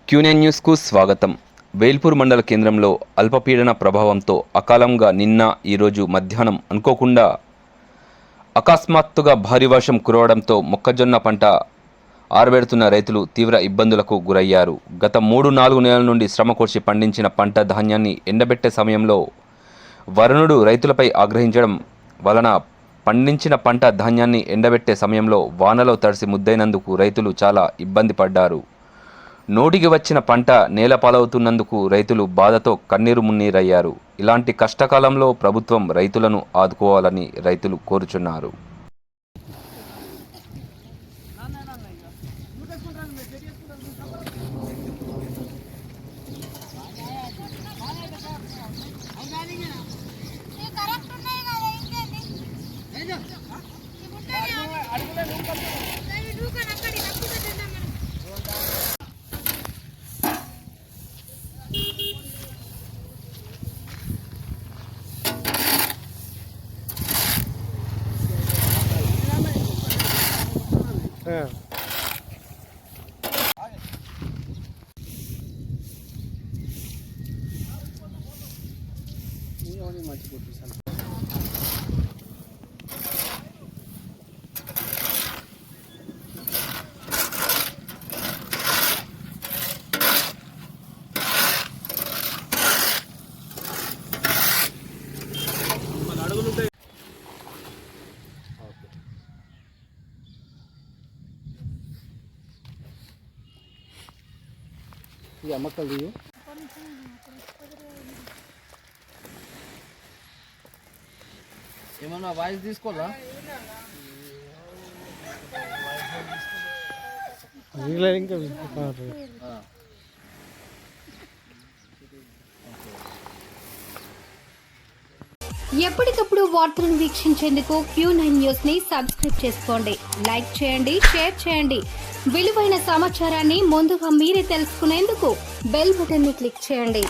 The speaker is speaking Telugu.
క్యూనైన్ న్యూస్కు స్వాగతం. వేల్పూర్ మండల కేంద్రంలో అల్పపీడన ప్రభావంతో అకాలంగా నిన్న ఈరోజు మధ్యాహ్నం అనుకోకుండా అకస్మాత్తుగా భారీ వర్షం కురవడంతో మొక్కజొన్న పంట ఆరబెడుతున్న రైతులు తీవ్ర ఇబ్బందులకు గురయ్యారు. గత 3-4 నెలల నుండి శ్రమకోర్చి పండించిన పంట ధాన్యాన్ని ఎండబెట్టే సమయంలో వరుణుడు రైతులపై ఆగ్రహించడం వలన పండించిన పంట ధాన్యాన్ని ఎండబెట్టే సమయంలో వానలో తడిసి ముద్దైనందుకు రైతులు చాలా ఇబ్బంది పడ్డారు. నోటికి వచ్చిన పంట నేలపాలవుతున్నందుకు రైతులు బాధతో కన్నీరు మున్నీరయ్యారు. ఇలాంటి కష్టకాలంలో ప్రభుత్వం రైతులను ఆదుకోవాలని రైతులు కోరుచున్నారు. ఈ అమ్మకలు ఏమన్నా వాయిస్ తీసుకోవాలా? ఎప్పటికప్పుడు వార్తలను వీక్షించేందుకు Q9 న్యూస్ ని సబ్స్క్రైబ్ చేసుకోండి, లైక్ చేయండి, షేర్ చేయండి. విలువైన సమాచారాన్ని ముందుగా మీరే తెలుసుకునేందుకు బెల్ బటన్ ని క్లిక్ చేయండి.